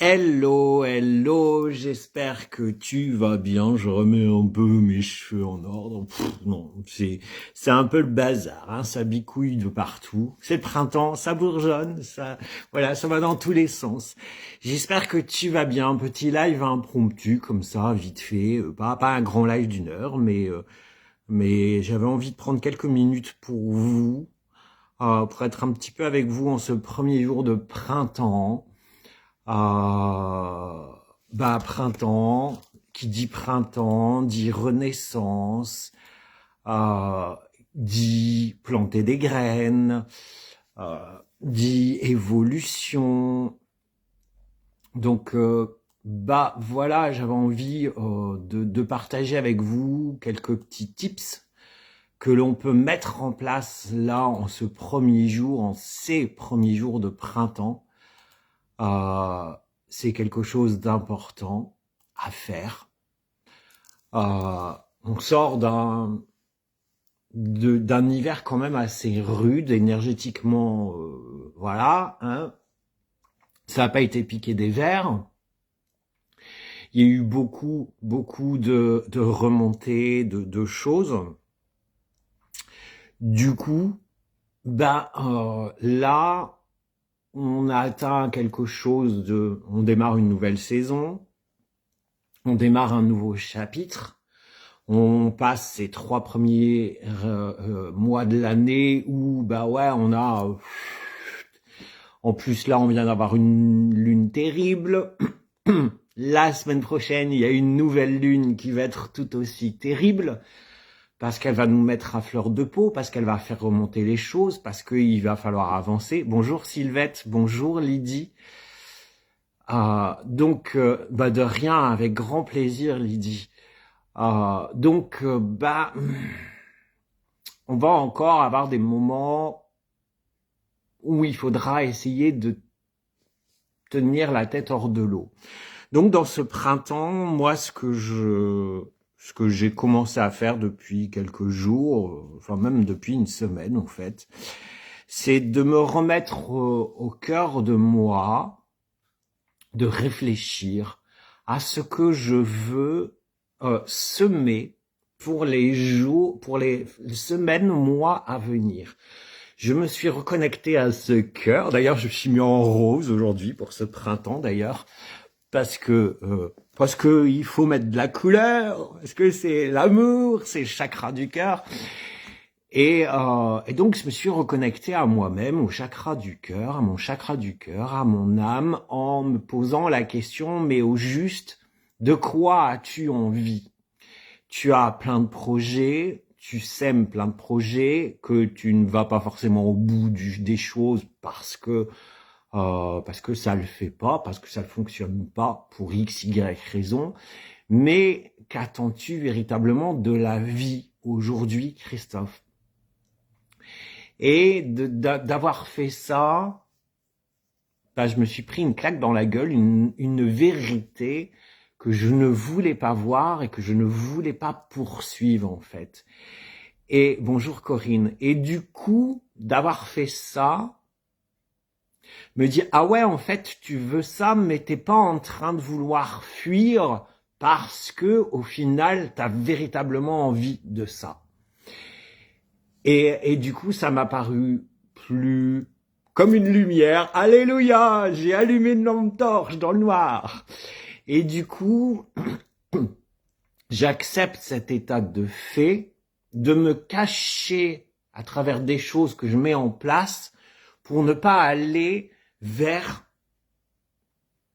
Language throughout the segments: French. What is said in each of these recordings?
Hello, hello, j'espère que tu vas bien. Je remets un peu mes cheveux en ordre. Non, c'est un peu le bazar, hein. Ça bicouille de partout. C'est le printemps, ça bourgeonne, voilà, ça va dans tous les sens. J'espère que tu vas bien. Petit live impromptu comme ça, vite fait, pas un grand live d'une heure, mais j'avais envie de prendre quelques minutes pour vous, pour être un petit peu avec vous en ce premier jour de printemps. Euh, Printemps, qui dit printemps, dit renaissance, euh, dit planter des graines, dit évolution. Donc, voilà, j'avais envie de partager avec vous quelques petits tips que l'on peut mettre en place là en ce premier jour, en ces premiers jours de printemps. C'est quelque chose d'important à faire. On sort d'un hiver quand même assez rude énergétiquement, voilà, hein. Ça n'a pas été piqué des vers. Il y a eu beaucoup de remontées, de choses. Du coup, là, on a atteint quelque chose on démarre une nouvelle saison, on démarre un nouveau chapitre, on passe ces 3 premiers mois de l'année où, on a, en plus là, on vient d'avoir une lune terrible. La semaine prochaine, il y a une nouvelle lune qui va être tout aussi terrible, parce qu'elle va nous mettre à fleur de peau, parce qu'elle va faire remonter les choses, parce qu'il va falloir avancer. Bonjour Sylvette, bonjour Lydie. De rien, avec grand plaisir Lydie. On va encore avoir des moments où il faudra essayer de tenir la tête hors de l'eau. Donc dans ce printemps, moi ce que j'ai commencé à faire depuis quelques jours, enfin même depuis une semaine en fait, c'est de me remettre au cœur de moi, de réfléchir à ce que je veux semer pour les semaines, mois à venir. Je me suis reconnecté à ce cœur. D'ailleurs, je suis mis en rose aujourd'hui pour ce printemps d'ailleurs, parce que il faut mettre de la couleur, parce que c'est l'amour, c'est le chakra du cœur. Et donc, je me suis reconnecté à moi-même, au chakra du cœur, à mon chakra du cœur, à mon âme, en me posant la question, mais au juste, de quoi as-tu envie? Tu as plein de projets, tu sèmes plein de projets, que tu ne vas pas forcément au bout des choses parce que ça le fait pas, parce que ça ne fonctionne pas pour X, Y raison. Mais qu'attends-tu véritablement de la vie aujourd'hui, Christophe? Et d'avoir fait ça, je me suis pris une claque dans la gueule, une vérité que je ne voulais pas voir et que je ne voulais pas poursuivre en fait. Et bonjour Corinne. Et du coup, d'avoir fait ça, me dire ah ouais en fait tu veux ça, mais t'es pas en train de vouloir fuir parce que au final t'as véritablement envie de ça. Et du coup, ça m'a paru plus comme une lumière. Alléluia, j'ai allumé une lampe torche dans le noir. Et du coup, j'accepte cet état de fait, de me cacher à travers des choses que je mets en place pour ne pas aller vers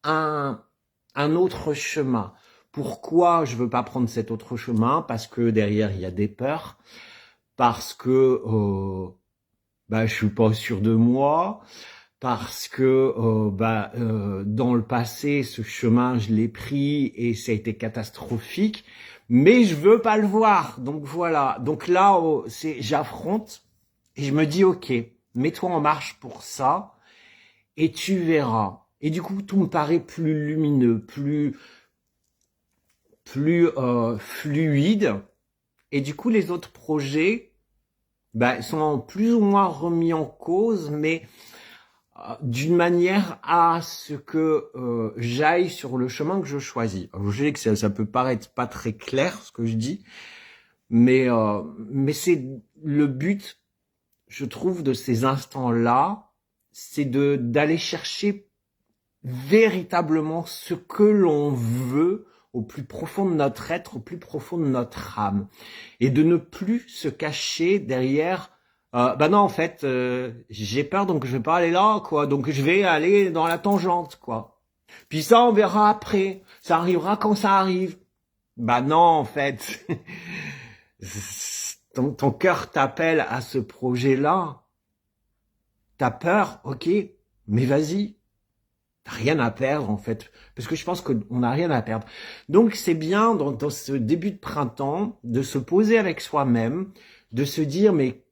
un autre chemin. Pourquoi je veux pas prendre cet autre chemin? Parce que derrière, il y a des peurs. Parce que je suis pas sûr de moi, parce que dans le passé ce chemin je l'ai pris et ça a été catastrophique, mais je veux pas le voir. Donc voilà. Donc là j'affronte et je me dis OK, mets-toi en marche pour ça et tu verras. Et du coup tout me paraît plus lumineux, plus fluide. Et du coup les autres projets sont plus ou moins remis en cause, mais d'une manière à ce que j'aille sur le chemin que je choisis. Alors, je sais que ça peut paraître pas très clair ce que je dis, mais c'est le but, je trouve, de ces instants-là, c'est d'aller chercher véritablement ce que l'on veut au plus profond de notre être, au plus profond de notre âme, et de ne plus se cacher derrière bah non, en fait, j'ai peur, donc je vais pas aller là, quoi. Donc je vais aller dans la tangente, quoi. Puis ça, on verra après. Ça arrivera quand ça arrive. Bah non, en fait. Ton cœur t'appelle à ce projet-là. T'as peur, ok, mais vas-y. T'as rien à perdre, en fait. Parce que je pense qu'on n'a rien à perdre. Donc c'est bien, dans ce début de printemps, de se poser avec soi-même, de se dire, mais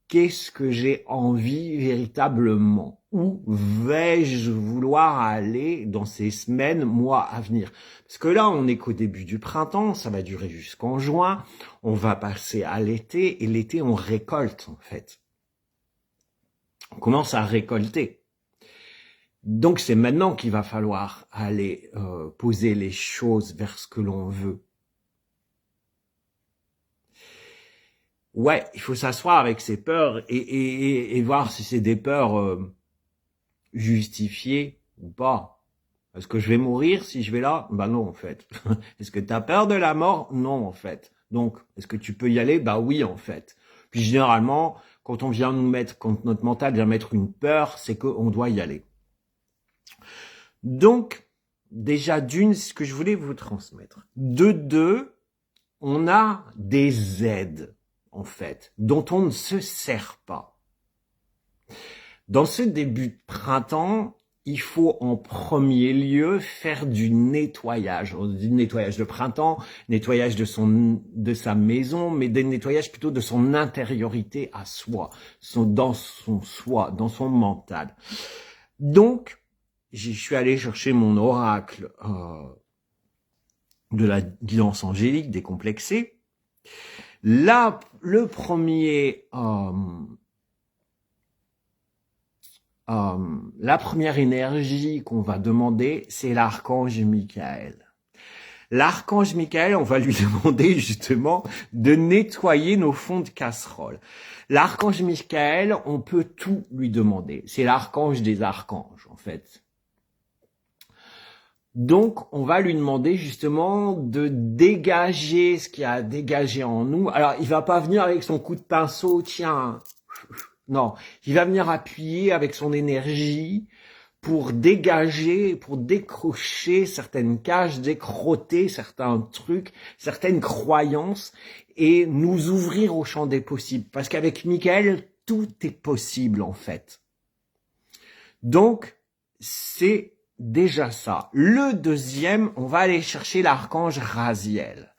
qu'est-ce que j'ai envie véritablement? Où vais-je vouloir aller dans ces semaines, mois à venir? Parce que là, on n'est qu'au début du printemps, ça va durer jusqu'en juin, on va passer à l'été, et l'été, on récolte, en fait. On commence à récolter. Donc, c'est maintenant qu'il va falloir aller poser les choses vers ce que l'on veut. Ouais, il faut s'asseoir avec ses peurs et voir si c'est des peurs justifiées ou pas. Est-ce que je vais mourir si je vais là? Bah non, en fait. Est-ce que tu as peur de la mort? Non, en fait. Donc, est-ce que tu peux y aller? Bah oui, en fait. Puis généralement, quand notre mental vient mettre une peur, c'est qu'on doit y aller. Donc, déjà d'une, ce que je voulais vous transmettre. De deux, on a des aides, en fait, dont on ne se sert pas. Dans ce début de printemps, il faut en premier lieu faire du nettoyage. On dit nettoyage de printemps, nettoyage de sa maison, mais des nettoyages plutôt de son intériorité à soi, dans son mental. Donc, je suis allé chercher mon oracle de la guidance angélique décomplexée. Là, la première énergie qu'on va demander, c'est l'archange Michael. L'archange Michael, on va lui demander justement de nettoyer nos fonds de casserole. L'archange Michael, on peut tout lui demander. C'est l'archange des archanges, en fait. Donc, on va lui demander justement de dégager ce qu'il y a à dégager en nous. Alors, il va pas venir avec son coup de pinceau, tiens. Non, il va venir appuyer avec son énergie pour dégager, pour décrocher certaines cages, décrotter certains trucs, certaines croyances et nous ouvrir au champ des possibles. Parce qu'avec Michael, tout est possible en fait. Donc, c'est déjà ça. Le deuxième, on va aller chercher l'archange Raziel.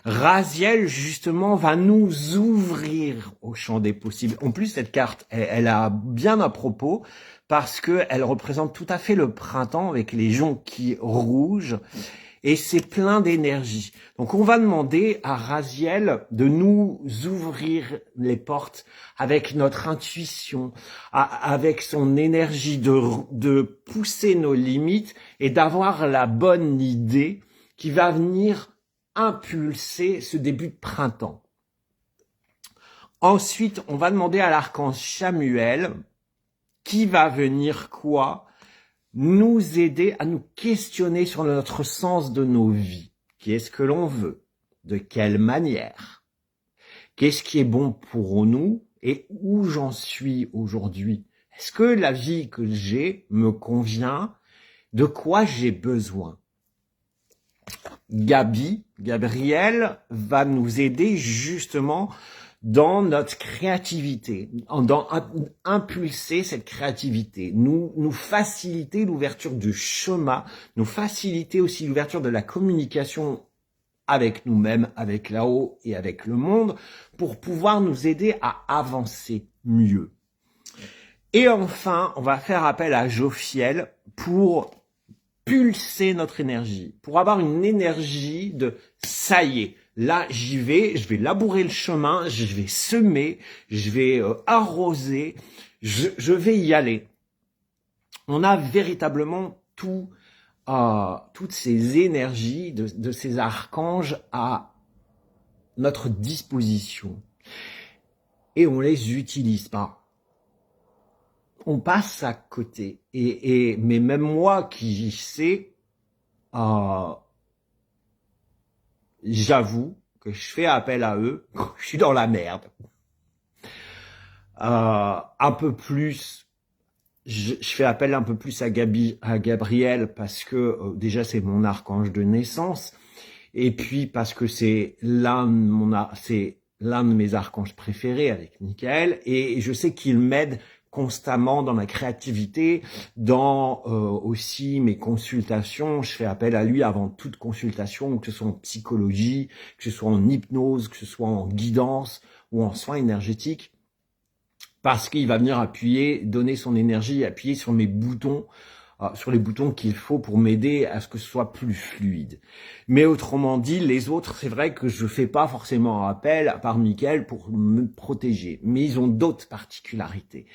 Raziel, justement, va nous ouvrir au champ des possibles. En plus, cette carte, elle a bien à propos parce que elle représente tout à fait le printemps avec les jonquilles rouges et c'est plein d'énergie. Donc, on va demander à Raziel de nous ouvrir les portes avec notre intuition, avec son énergie de pousser nos limites et d'avoir la bonne idée qui va venir impulser ce début de printemps. Ensuite, on va demander à l'archange Chamuel qui va venir quoi? Nous aider à nous questionner sur notre sens de nos vies. Qu'est-ce que l'on veut? De quelle manière? Qu'est-ce qui est bon pour nous et où j'en suis aujourd'hui? Est-ce que la vie que j'ai me convient? De quoi j'ai besoin? Gabriel va nous aider justement dans notre créativité, dans impulser cette créativité, nous faciliter l'ouverture du chemin, nous faciliter aussi l'ouverture de la communication avec nous-mêmes, avec là-haut et avec le monde, pour pouvoir nous aider à avancer mieux. Et enfin, on va faire appel à Jophiel pour pulser notre énergie, pour avoir une énergie de ça y est, là j'y vais, je vais labourer le chemin, je vais semer, je vais arroser, je vais y aller. On a véritablement toutes ces énergies de ces archanges à notre disposition. Et on les utilise pas. On passe à côté. Mais même moi qui sais, j'avoue que je fais appel à eux quand je suis dans la merde. Un peu plus, je fais appel un peu plus à Gabriel parce que déjà c'est mon archange de naissance, et puis parce que c'est l'un de mes archanges préférés avec Michael, et je sais qu'il m'aide constamment dans ma créativité, dans aussi mes consultations. Je fais appel à lui avant toute consultation, que ce soit en psychologie, que ce soit en hypnose, que ce soit en guidance ou en soins énergétiques, parce qu'il va venir donner son énergie, appuyer sur mes boutons, sur les boutons qu'il faut pour m'aider à ce que ce soit plus fluide. Mais autrement dit, les autres, c'est vrai que je fais pas forcément appel, à part Michael, pour me protéger. Mais ils ont d'autres particularités.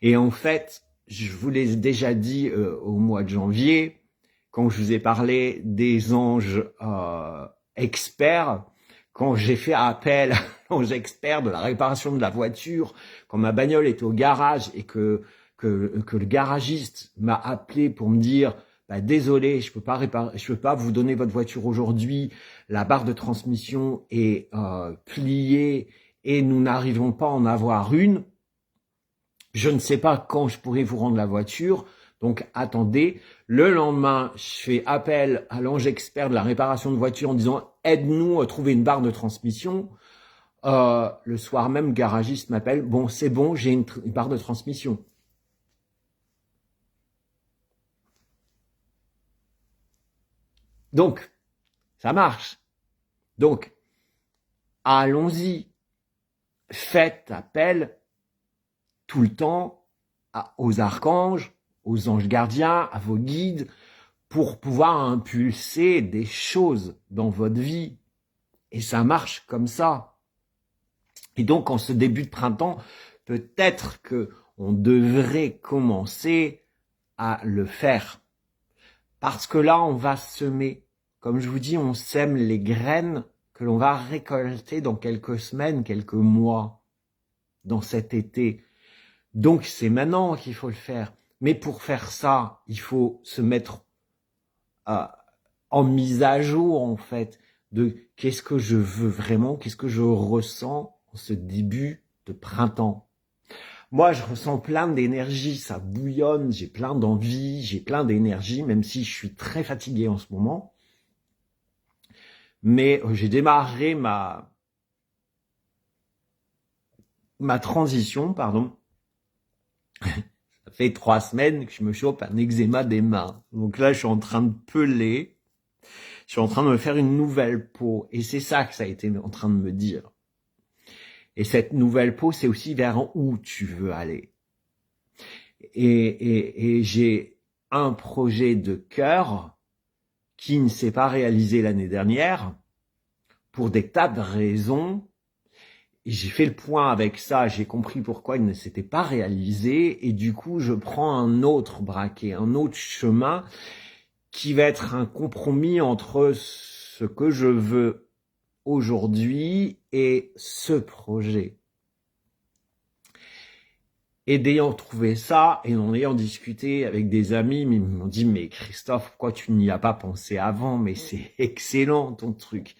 Et en fait, je vous l'ai déjà dit au mois de janvier, quand je vous ai parlé des anges experts, quand j'ai fait appel à l'ange expert de la réparation de la voiture, quand ma bagnole est au garage et que le garagiste m'a appelé pour me dire désolé, je peux pas vous donner votre voiture aujourd'hui, la barre de transmission est pliée et nous n'arrivons pas à en avoir une. Je ne sais pas quand je pourrai vous rendre la voiture, donc attendez. Le lendemain, je fais appel à l'ange expert de la réparation de voiture en disant aide-nous à trouver une barre de transmission. Le soir même, le garagiste m'appelle, bon c'est bon, j'ai une barre de transmission. Donc, ça marche. Donc, allons-y. Faites appel tout le temps aux archanges, aux anges gardiens, à vos guides, pour pouvoir impulser des choses dans votre vie. Et ça marche comme ça. Et donc, en ce début de printemps, peut-être que on devrait commencer à le faire. Parce que là, on va semer. Comme je vous dis, on sème les graines que l'on va récolter dans quelques semaines, quelques mois, dans cet été. Donc, c'est maintenant qu'il faut le faire. Mais pour faire ça, il faut se mettre en mise à jour, en fait, de qu'est-ce que je veux vraiment, qu'est-ce que je ressens en ce début de printemps. Moi, je ressens plein d'énergie, ça bouillonne, j'ai plein d'envie, j'ai plein d'énergie, même si je suis très fatigué en ce moment. Mais j'ai démarré ma transition, pardon. Ça fait 3 semaines que je me chope un eczéma des mains. Donc là, je suis en train de peler. Je suis en train de me faire une nouvelle peau. Et c'est ça que ça a été en train de me dire. Et cette nouvelle peau, c'est aussi vers où tu veux aller. Et j'ai un projet de cœur qui ne s'est pas réalisé l'année dernière pour des tas de raisons. J'ai fait le point avec ça, j'ai compris pourquoi il ne s'était pas réalisé, et du coup, je prends un autre braquet, un autre chemin qui va être un compromis entre ce que je veux aujourd'hui et ce projet. Et d'ayant trouvé ça, et en ayant discuté avec des amis, ils m'ont dit « Mais Christophe, pourquoi tu n'y as pas pensé avant? Mais c'est excellent ton truc !»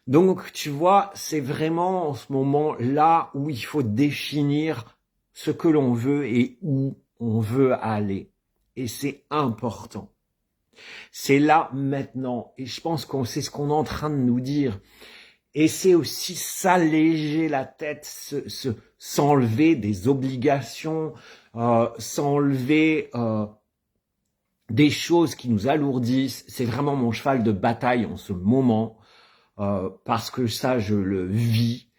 Donc, tu vois, c'est vraiment en ce moment-là où il faut définir ce que l'on veut et où on veut aller. Et c'est important. C'est là, maintenant. Et je pense qu'on sait ce qu'on est en train de nous dire. Et c'est aussi s'alléger la tête, s'enlever des obligations, s'enlever des choses qui nous alourdissent. C'est vraiment mon cheval de bataille en ce moment. Parce que ça, je le vis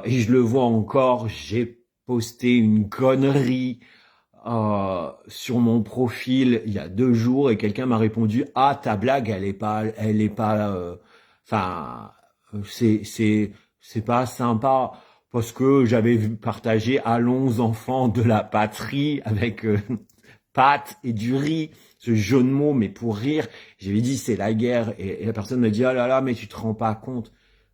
et je le vois encore. J'ai posté une connerie sur mon profil il y a 2 jours et quelqu'un m'a répondu « Ah, ta blague, elle est pas, enfin, c'est pas sympa parce que j'avais vu partager Allons enfants de la patrie avec pâtes et du riz, ce jeu de mots, mais pour rire. J'avais dit c'est la guerre et la personne me dit oh là là, mais tu te rends pas compte.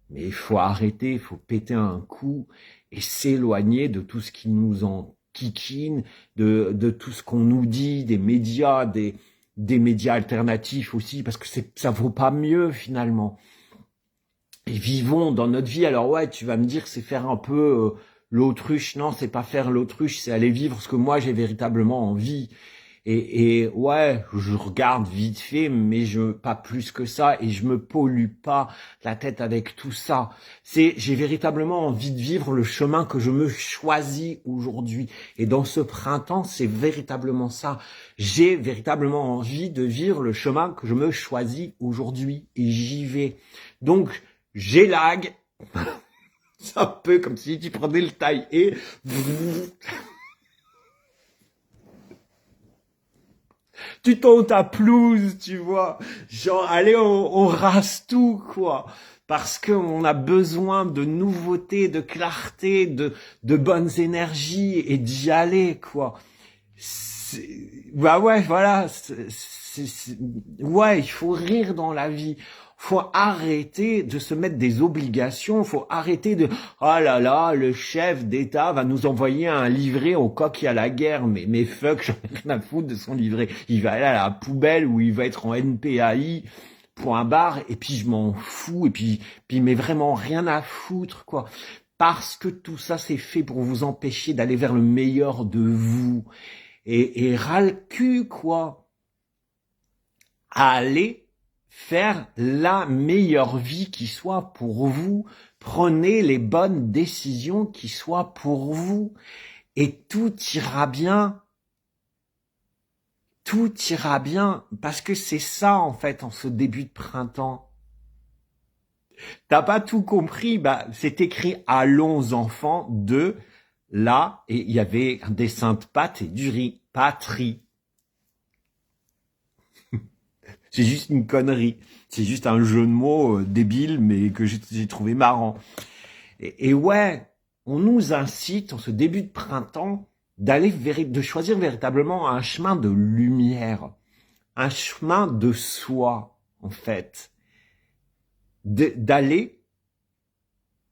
Mais il faut arrêter, il faut péter un coup et s'éloigner de tout ce qui nous enquiquine, de tout ce qu'on nous dit, des médias, des médias alternatifs aussi, parce que ça vaut pas mieux finalement. Et vivons dans notre vie. Alors ouais, tu vas me dire c'est faire un peu l'autruche. Non, c'est pas faire l'autruche, c'est aller vivre ce que moi j'ai véritablement envie. Et ouais, je regarde vite fait, mais pas plus que ça, et je me pollue pas la tête avec tout ça. J'ai véritablement envie de vivre le chemin que je me choisis aujourd'hui. Et dans ce printemps, c'est véritablement ça. J'ai véritablement envie de vivre le chemin que je me choisis aujourd'hui, et j'y vais. Donc, j'élague. C'est un peu comme si tu prenais le taille et tu tends ta pelouse, tu vois. Genre, allez, on rase tout, quoi. Parce que on a besoin de nouveautés, de clarté, de bonnes énergies et d'y aller, quoi. Bah ouais, voilà. Ouais, il faut rire dans la vie. Faut arrêter de se mettre des obligations. Faut arrêter de oh là là, le chef d'État va nous envoyer un livret au coq et à la guerre. Mais fuck, j'en ai rien à foutre de son livret. Il va aller à la poubelle ou il va être en NPAI. Point barre. Et puis je m'en fous. Et puis mais vraiment rien à foutre, quoi. Parce que tout ça c'est fait pour vous empêcher d'aller vers le meilleur de vous. Et ras le cul, quoi. Allez faire la meilleure vie qui soit pour vous. Prenez les bonnes décisions qui soient pour vous. Et tout ira bien. Tout ira bien. Parce que c'est ça, en fait, en ce début de printemps. T'as pas tout compris? Bah, c'est écrit Allons enfants de là. Et il y avait des saintes pâtes et du riz. Patrie. C'est juste une connerie. C'est juste un jeu de mots débile, mais que j'ai trouvé marrant. Et ouais, on nous incite, en ce début de printemps, de choisir véritablement un chemin de lumière. Un chemin de soi, en fait. D'aller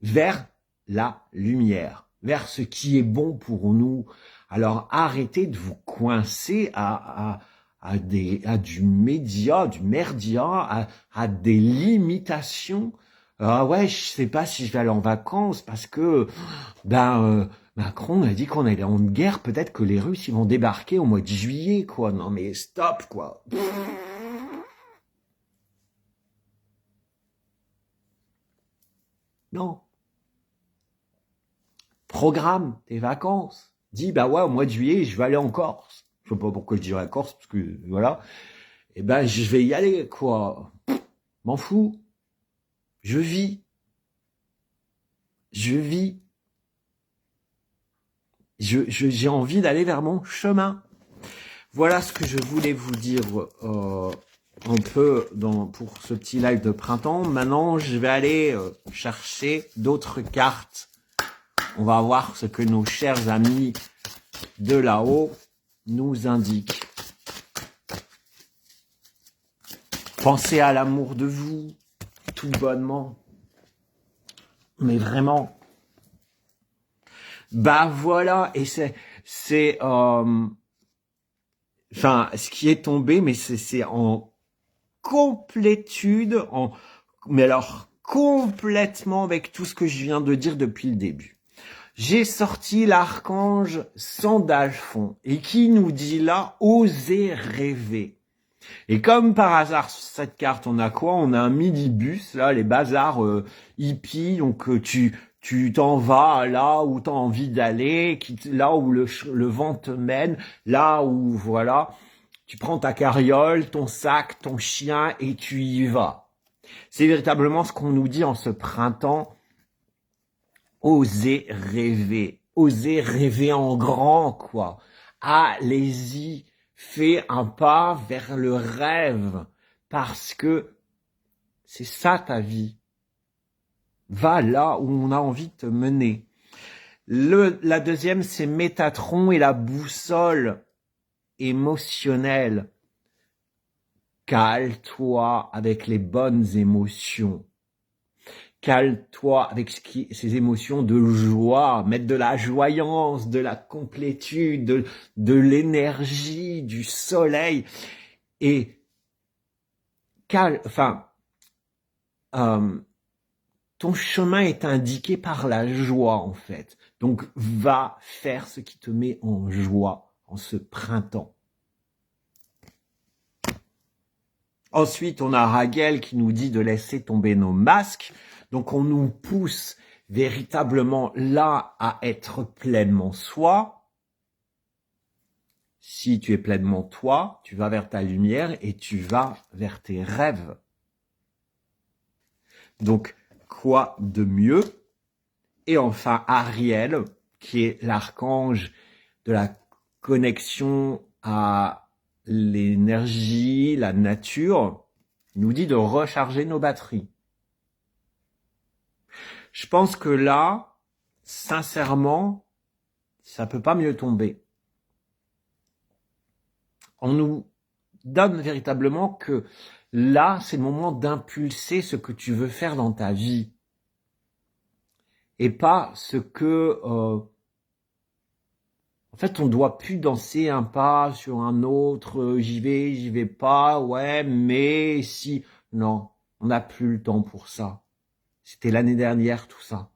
vers la lumière, vers ce qui est bon pour nous. Alors arrêtez de vous coincer à du merdia, à des limitations. Ah ouais, je sais pas si je vais aller en vacances parce que Macron a dit qu'on allait en guerre. Peut-être que les Russes ils vont débarquer au mois de juillet, quoi. Non mais stop, quoi. Non. Programme tes vacances. Dis bah ouais, au mois de juillet je vais aller en Corse. Je sais pas pourquoi je dirais la Corse, parce que voilà. Eh ben, je vais y aller, quoi. M'en fous. Je vis. Je vis. J'ai envie d'aller vers mon chemin. Voilà ce que je voulais vous dire un peu pour ce petit live de printemps. Maintenant, je vais aller chercher d'autres cartes. On va voir ce que nos chers amis de là-haut nous indiquent. Pensez à l'amour de vous, tout bonnement. Mais vraiment. Bah voilà, et enfin, ce qui est tombé, mais c'est en complétude, mais alors complètement avec tout ce que je viens de dire depuis le début. J'ai sorti l'archange Sandalphon, et qui nous dit là, osez rêver. Et comme par hasard, sur cette carte, on a quoi? On a un minibus, là, les bazars hippies, donc tu t'en vas là où tu as envie d'aller, là où le vent te mène, là où, voilà, tu prends ta carriole, ton sac, ton chien, et tu y vas. C'est véritablement ce qu'on nous dit en ce printemps. Osez rêver en grand, quoi. Allez-y. Fais un pas vers le rêve, parce que c'est ça ta vie. Va là où on a envie de te mener. La deuxième, c'est Métatron et la boussole. émotionnel. Cale-toi avec les bonnes émotions. Cale-toi avec ces émotions de joie, mettre de la joyance, de la complétude, de l'énergie, du soleil. Et ton chemin est indiqué par la joie, en fait. Donc, va faire ce qui te met en joie en ce printemps. Ensuite, on a Raguel qui nous dit de laisser tomber nos masques. Donc, on nous pousse véritablement là à être pleinement soi. Si tu es pleinement toi, tu vas vers ta lumière et tu vas vers tes rêves. Donc, quoi de mieux? Et enfin, Ariel, qui est l'archange de la connexion à l'énergie, la nature, nous dit de recharger nos batteries. Je pense que là, sincèrement, ça peut pas mieux tomber. On nous donne véritablement que là, c'est le moment d'impulser ce que tu veux faire dans ta vie. Et pas ce que... En fait, on doit plus danser un pas sur un autre, j'y vais pas, ouais, mais si... Non, on n'a plus le temps pour ça. C'était l'année dernière, tout ça.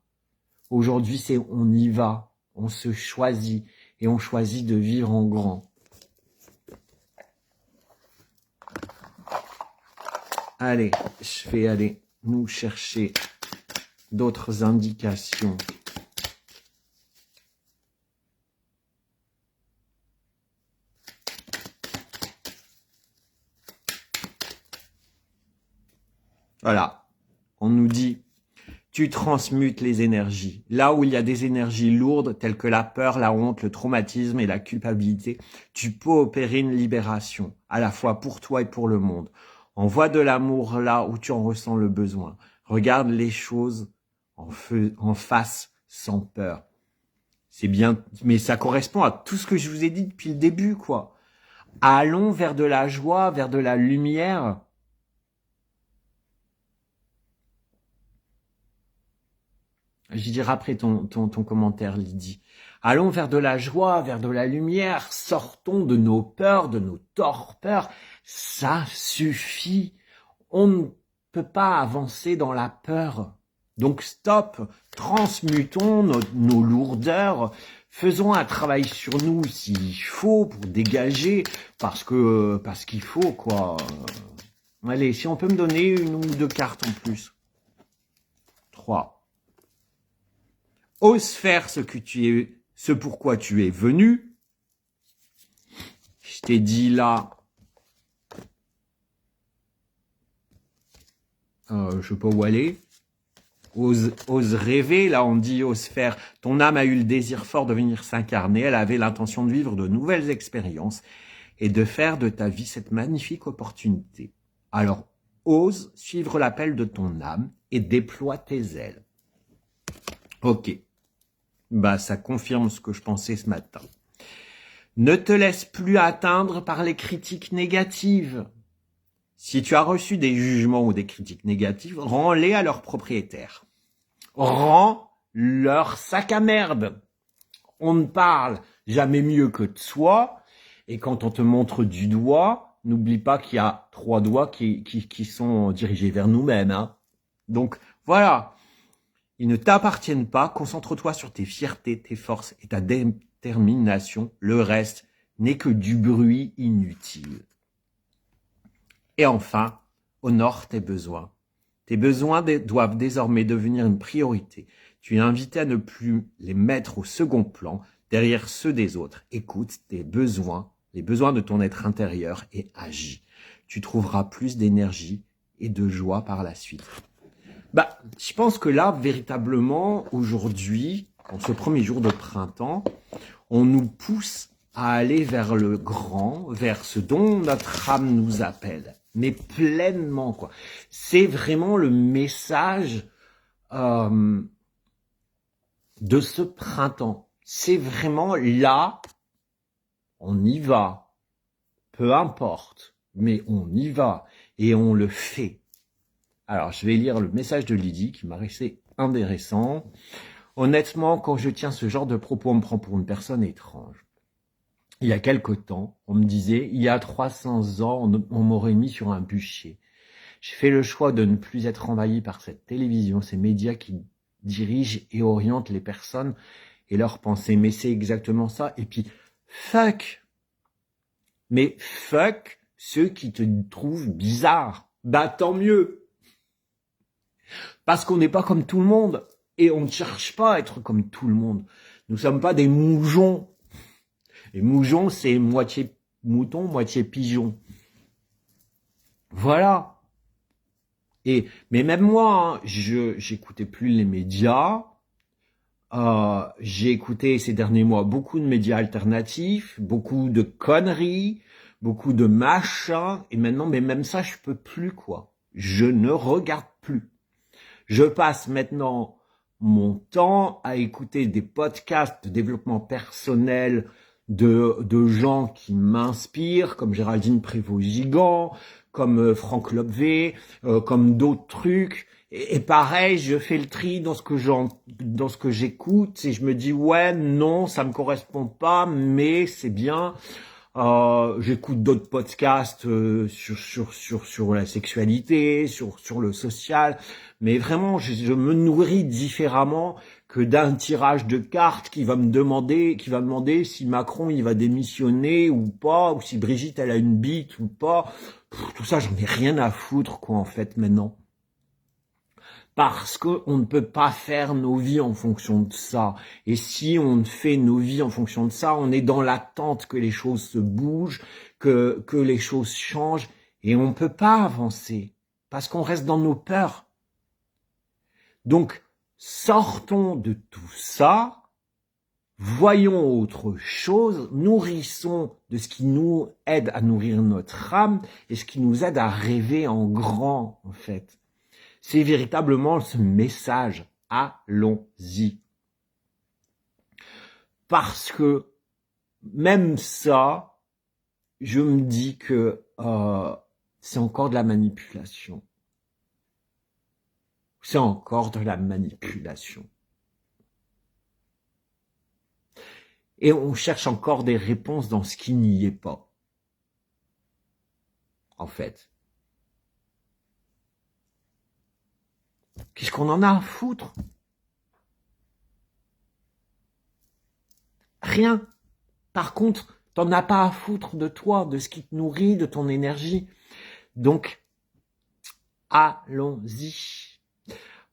Aujourd'hui, c'est on y va, on se choisit, et on choisit de vivre en grand. Allez, je vais aller nous chercher d'autres indications. Voilà, on nous dit, tu transmutes les énergies. Là où il y a des énergies lourdes, telles que la peur, la honte, le traumatisme et la culpabilité, tu peux opérer une libération, à la fois pour toi et pour le monde. Envoie de l'amour là où tu en ressens le besoin. Regarde les choses en face, sans peur. C'est bien, mais ça correspond à tout ce que je vous ai dit depuis le début, quoi. Allons vers de la joie, vers de la lumière. Je dirai après ton commentaire, Lydie. Allons vers de la joie, vers de la lumière. Sortons de nos peurs, de nos torpeurs. Ça suffit. On ne peut pas avancer dans la peur. Donc stop, transmutons nos lourdeurs. Faisons un travail sur nous s'il faut pour dégager, parce qu'il faut, quoi. Allez, si on peut me donner une ou deux cartes en plus. 3. Ose faire ce pourquoi tu es venu. Je t'ai dit là, je sais pas où aller. Ose rêver, là on dit ose faire. Ton âme a eu le désir fort de venir s'incarner, elle avait l'intention de vivre de nouvelles expériences et de faire de ta vie cette magnifique opportunité. Alors, ose suivre l'appel de ton âme et déploie tes ailes. Ok. Bah, ça confirme ce que je pensais ce matin. Ne te laisse plus atteindre par les critiques négatives. Si tu as reçu des jugements ou des critiques négatives, rends-les à leurs propriétaires. Rends leur sac à merde. On ne parle jamais mieux que de soi. Et quand on te montre du doigt, n'oublie pas qu'il y a 3 doigts qui sont dirigés vers nous-mêmes. Hein. Donc, voilà. Ils ne t'appartiennent pas, concentre-toi sur tes fiertés, tes forces et ta détermination. Le reste n'est que du bruit inutile. Et enfin, honore tes besoins. Tes besoins doivent désormais devenir une priorité. Tu es invité à ne plus les mettre au second plan, derrière ceux des autres. Écoute tes besoins, les besoins de ton être intérieur et agis. Tu trouveras plus d'énergie et de joie par la suite. Bah, je pense que là, véritablement, aujourd'hui, en ce premier jour de printemps, on nous pousse à aller vers le grand, vers ce dont notre âme nous appelle, mais pleinement, quoi. C'est vraiment le message de ce printemps. C'est vraiment là, on y va. peu importe, mais on y va et on le fait. Alors, je vais lire le message de Lydie qui m'a resté intéressant. Honnêtement, quand je tiens ce genre de propos, on me prend pour une personne étrange. Il y a quelque temps, on me disait, il y a 300 ans, on m'aurait mis sur un bûcher. J'ai fait le choix de ne plus être envahi par cette télévision, ces médias qui dirigent et orientent les personnes et leurs pensées. Mais c'est exactement ça. Et puis, fuck. Mais fuck ceux qui te trouvent bizarre. Bah, tant mieux. Parce qu'on n'est pas comme tout le monde. Et on ne cherche pas à être comme tout le monde. Nous ne sommes pas des moujons. Les moujons, c'est moitié mouton, moitié pigeon. Voilà. Mais même moi, hein, j'écoutais plus les médias. J'ai écouté ces derniers mois beaucoup de médias alternatifs, beaucoup de conneries, beaucoup de machins. Et maintenant, mais même ça, je peux plus, quoi. Je ne regarde plus. Je passe maintenant mon temps à écouter des podcasts de développement personnel de gens qui m'inspirent, comme Géraldine Prévost-Gigant, comme Franck Lobvé, comme d'autres trucs. Et pareil, je fais le tri dans ce que j'écoute et je me dis ouais, non, ça me correspond pas, mais c'est bien. J'écoute d'autres podcasts sur la sexualité, sur le social, mais vraiment je me nourris différemment que d'un tirage de cartes qui va me demander si Macron il va démissionner ou pas, ou si Brigitte elle a une bite ou pas. Tout ça, j'en ai rien à foutre quoi en fait maintenant. Parce qu'on ne peut pas faire nos vies en fonction de ça. Et si on fait nos vies en fonction de ça, on est dans l'attente que les choses se bougent, que les choses changent, et on ne peut pas avancer, parce qu'on reste dans nos peurs. Donc, sortons de tout ça, voyons autre chose, nourrissons de ce qui nous aide à nourrir notre âme, et ce qui nous aide à rêver en grand, en fait. C'est véritablement ce message. Allons-y. Parce que même ça, je me dis que c'est encore de la manipulation. C'est encore de la manipulation. Et on cherche encore des réponses dans ce qui n'y est pas. En fait. Qu'est-ce qu'on en a à foutre? Rien. Par contre, t'en as pas à foutre de toi, de ce qui te nourrit, de ton énergie. Donc, allons-y.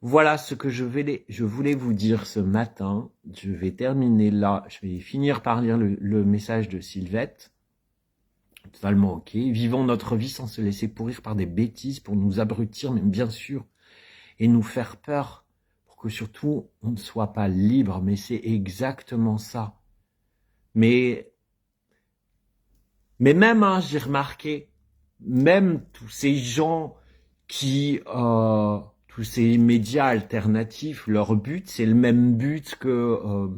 Voilà ce que je voulais vous dire ce matin. Je vais terminer là. Je vais finir par lire le message de Sylvette. Totalement ok. Vivons notre vie sans se laisser pourrir par des bêtises pour nous abrutir, mais bien sûr, et nous faire peur pour que surtout on ne soit pas libre. Mais c'est exactement ça. Mais même, hein, j'ai remarqué, même tous ces gens qui, tous ces médias alternatifs, leur but, c'est le même but que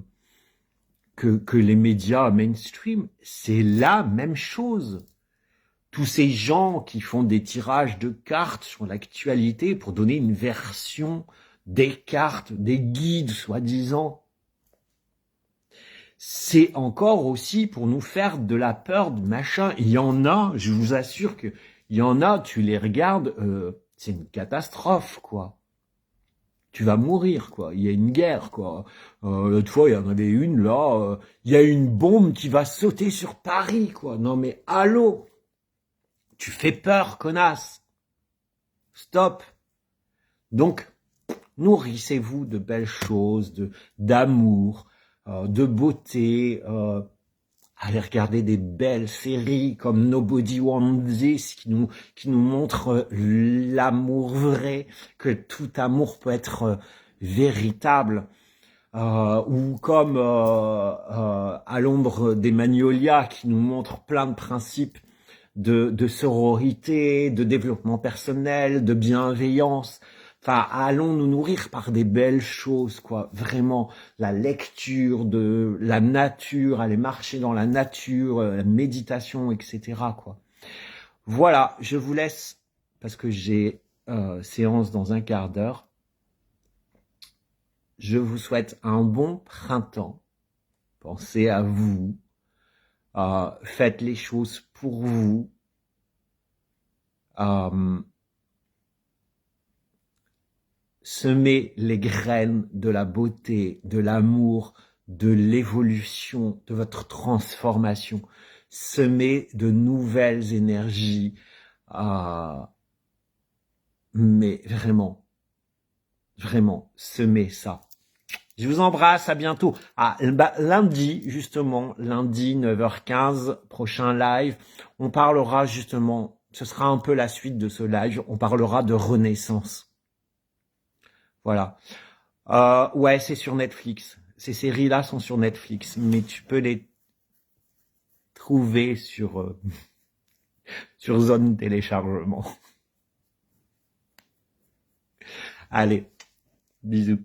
les médias mainstream. C'est la même chose. Tous ces gens qui font des tirages de cartes sur l'actualité pour donner une version des cartes, des guides, soi-disant, c'est encore aussi pour nous faire de la peur, de machin. Il y en a, je vous assure que il y en a, tu les regardes, c'est une catastrophe, quoi. Tu vas mourir, quoi. Il y a une guerre, quoi. L'autre fois, il y en avait une, là, il y a une bombe qui va sauter sur Paris, quoi. Non mais, allô? Tu fais peur, connasse. Stop. Donc, nourrissez-vous de belles choses, d'amour, de beauté. Allez regarder des belles séries comme Nobody Wants This qui nous montre l'amour vrai, que tout amour peut être véritable. Ou comme À l'ombre des magnolias qui nous montre plein de principes de sororité, de développement personnel, de bienveillance. Enfin, allons nous nourrir par des belles choses, quoi. Vraiment, la lecture de la nature, aller marcher dans la nature, la méditation, etc., quoi. Voilà, je vous laisse parce que j'ai séance dans un quart d'heure. Je vous souhaite un bon printemps. Pensez à vous. Faites les choses pour vous. Semez les graines de la beauté, de l'amour, de l'évolution, de votre transformation. Semez de nouvelles énergies. Mais vraiment, vraiment, semez ça. Je vous embrasse, à bientôt. Lundi, justement, lundi 9h15, prochain live, on parlera justement, ce sera un peu la suite de ce live, on parlera de renaissance. Voilà. Ouais, c'est sur Netflix. Ces séries-là sont sur Netflix, mais tu peux les trouver sur sur Zone Téléchargement. Allez, bisous.